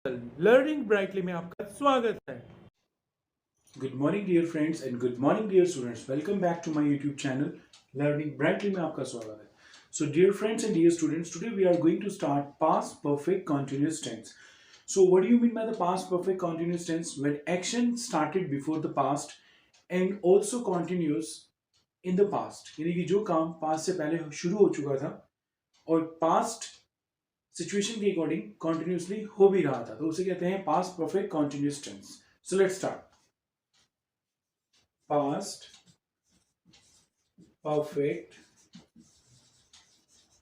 Learning brightly में आपका स्वागत है। Good morning, dear friends, and good morning, dear students. Welcome back to my YouTube channel, Learning Brightly में आपका स्वागत है. So, dear friends and dear students, today we are going to start past perfect continuous tense. So, what do you mean by the past perfect continuous tense? When action started before the past and also continues in the past. यानी कि जो काम past से पहले शुरू हो चुका था और past सिचुएशन के अकॉर्डिंग कंटिन्यूसली हो भी रहा था, तो उसे कहते हैं past perfect continuous tense. So let's start. Past perfect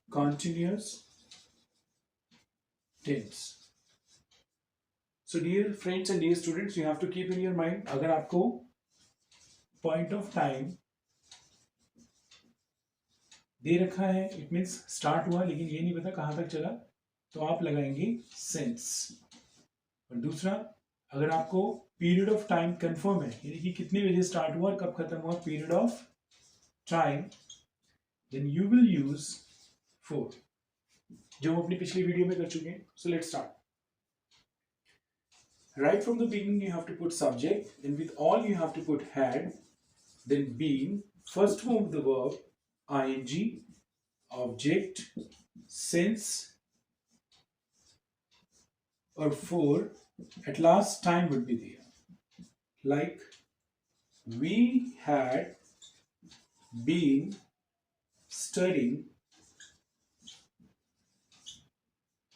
continuous tense. So dear friends and dear students, you have to keep in your mind, अगर आपको point of time दे रखा है, इट मीन्स स्टार्ट हुआ लेकिन ये नहीं पता कहाँ तक चला, तो आप लगाएंगे since. और दूसरा, अगर आपको पीरियड ऑफ टाइम कंफर्म है, यानी कि कितने बजे स्टार्ट हुआ और कब खत्म हुआ, period of time, then you will use for, जो हम अपनी पिछली वीडियो में कर चुके हैं. So let's start. Right from the beginning you have to put subject, then with all you have to put had, then being, first form of the verb, ing, object, since, or for, at last time would be there. Like, we had been studying,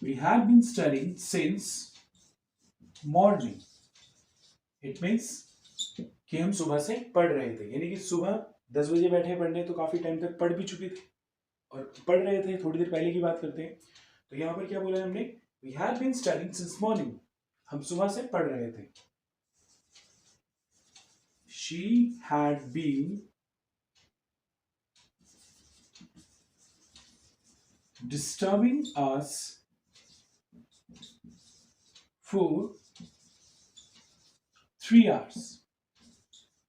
we had been studying since morning. It means कि हम सुबह से पढ़ रहे थे, यानी कि सुबह 10 बजे बैठे पढ़ने तो काफी टाइम तक पढ़ भी चुके थे और पढ़ रहे थे. थोड़ी देर पहले की बात करते हैं, तो यहाँ पर क्या बोला है हमने, we had been studying since morning, हम सुबह से पढ़ रहे थे. She had been disturbing us for 3 hours,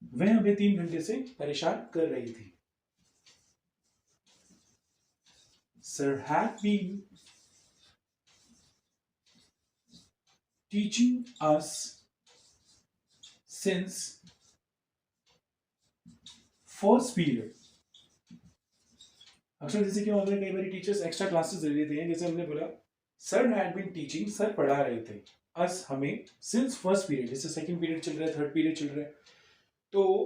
वह हमें 3 घंटे से परेशान कर रही थी. Sir had been teaching us since first period. अक्सर जैसे क्या होता है, कई बार टीचर्स एक्स्ट्रा क्लासेस दे देते हैं, जैसे हमने बोला sir had been teaching, sir पढ़ा रहे थे अस हमें सिंस फर्स्ट पीरियड, जैसे सेकंड पीरियड चल रहा है, थर्ड पीरियड चल रहा है, तो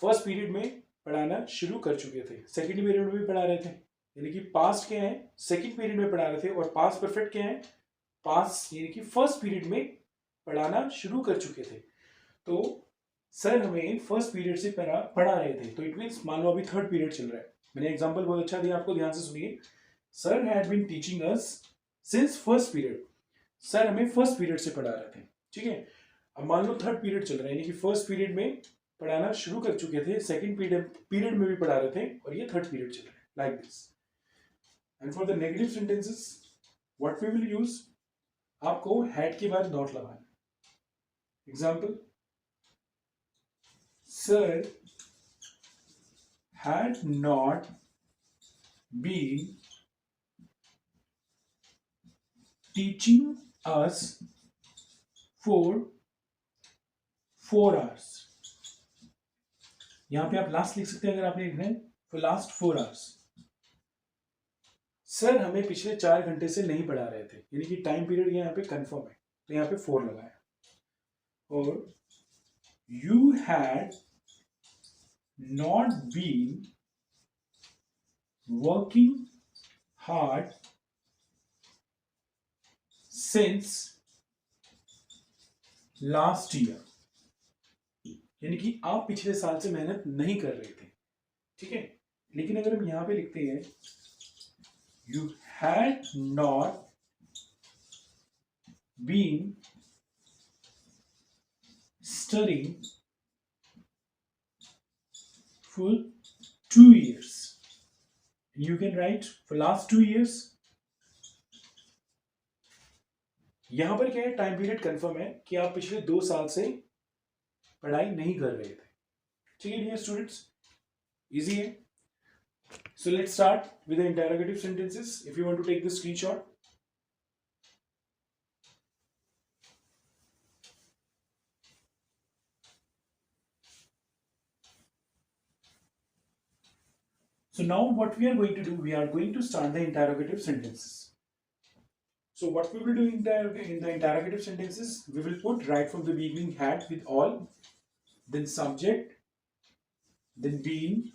फर्स्ट पीरियड में पढ़ाना शुरू कर चुके थे, सेकंड पीरियड में भी पढ़ा रहे थे, यानी कि पास्ट क्या है, सेकंड पीरियड में पढ़ा रहे थे, और पास्ट परफेक्ट क्या है, पास्ट यानी कि फर्स्ट पीरियड में पढ़ाना शुरू कर चुके थे. तो सर हमें फर्स्ट पीरियड से पढ़ा रहे थे, तो इट मीन्स मान लो अभी थर्ड पीरियड चल रहा है. मैंने एग्जांपल बहुत अच्छा दिया आपको, ध्यान से सुनिए. Sir had been teaching us since first period, sir हमें फर्स्ट पीरियड से पढ़ा रहे थे. ठीक है, अब मान लो थर्ड पीरियड चल रहा है, यानी कि फर्स्ट पीरियड में पढ़ाना शुरू कर चुके थे, सेकंड पीरियड में भी पढ़ा रहे थे, और ये थर्ड पीरियड चल रहा है, like this. And for the negative sentences what we will use, आपको हैड के बाद नॉट लगाना. Example, sir had not been teaching us for 4 hours. यहां पे आप लास्ट लिख सकते हैं, अगर आपने लिखना है for last 4 hours. सर हमें पिछले 4 घंटे से नहीं पढ़ा रहे थे, यानी कि टाइम पीरियड यहाँ पे कंफर्म है, तो यहाँ पे 4 लगाया. और you had not been working hard since last year, यानी कि आप पिछले साल से मेहनत नहीं कर रहे थे. ठीक है, लेकिन अगर हम यहां पे लिखते हैं you had not been studying for 2 years, you can write for last 2 years. यहां पर क्या है, टाइम पीरियड कंफर्म है कि आप पिछले 2 साल से पढ़ाई नहीं कर रहे थे. ठीक है डियर स्टूडेंट्स, इजी है. So let's start with the interrogative sentences. If you want to take the screenshot. So now what we are going to do, we are going to start the interrogative sentences. So what we will do in the interrogative sentences, we will put right from the beginning had with all, then subject, then being,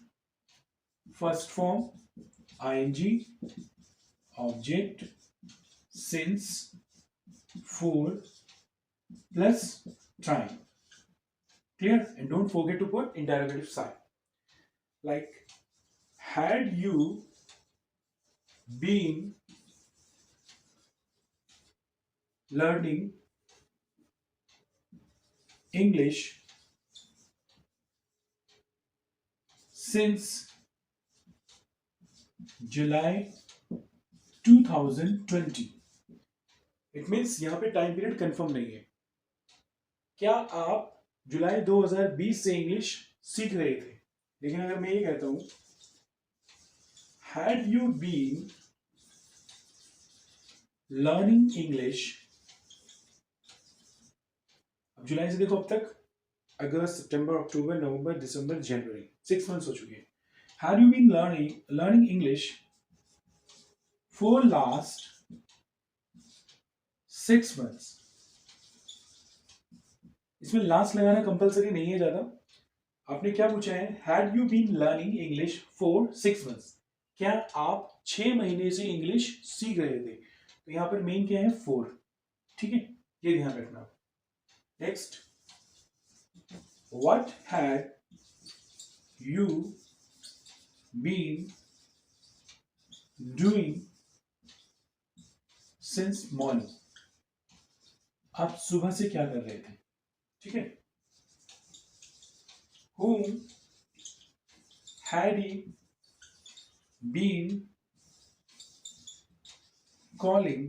first form, ing, object, since, for, plus time. Clear? And don't forget to put interrogative sign. Like, had you been learning English since July 2020? It means यहाँ पे time period confirm नहीं है. क्या आप जुलाई 2020 से English सीख रहे थे? लेकिन अगर मैं ये कहता हूं had you been learning English, अब जुलाई से देखो अब तक अगस्त, सितंबर, अक्टूबर, नवंबर, दिसंबर, जनवरी, 6 मंथ्स हो चुके हैं. Had you been learning English for last 6 months. इसमें लास्ट लगाना कंपलसरी नहीं है ज्यादा. आपने क्या पूछा है? Had you been learning English for 6 months. क्या आप 6 महीने से इंग्लिश सीख रहे थे? तो यहां पर मेन क्या है? 4. ठीक है, ये ध्यान रखना. Next, what had you been doing since morning. आप सुबह से क्या कर रहे थे? ठीक है. Whom had he been calling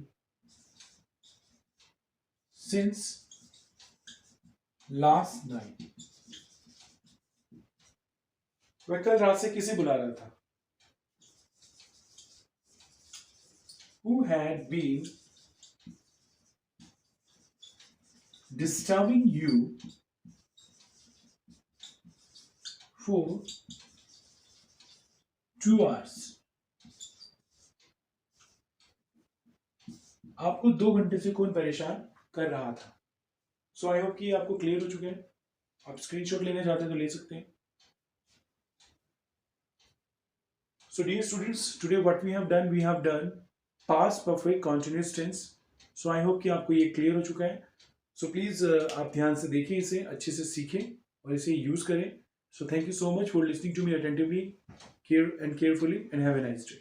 since last night? वह कल रात से किसे बुला रहा था? Who had been disturbing you for 2 hours? आपको 2 घंटे से कौन परेशान कर रहा था? सो आई होप कि आपको क्लियर हो चुके हैं. आप स्क्रीनशॉट लेना चाहते हैं तो ले सकते हैं. So dear students, today what we have done past perfect continuous tense. So I hope कि आपको ये क्लियर हो चुका है. सो प्लीज़ आप ध्यान से देखें, इसे अच्छे से सीखें और इसे यूज़ करें. So thank you so much for listening to me attentively, care and carefully, and have a nice day.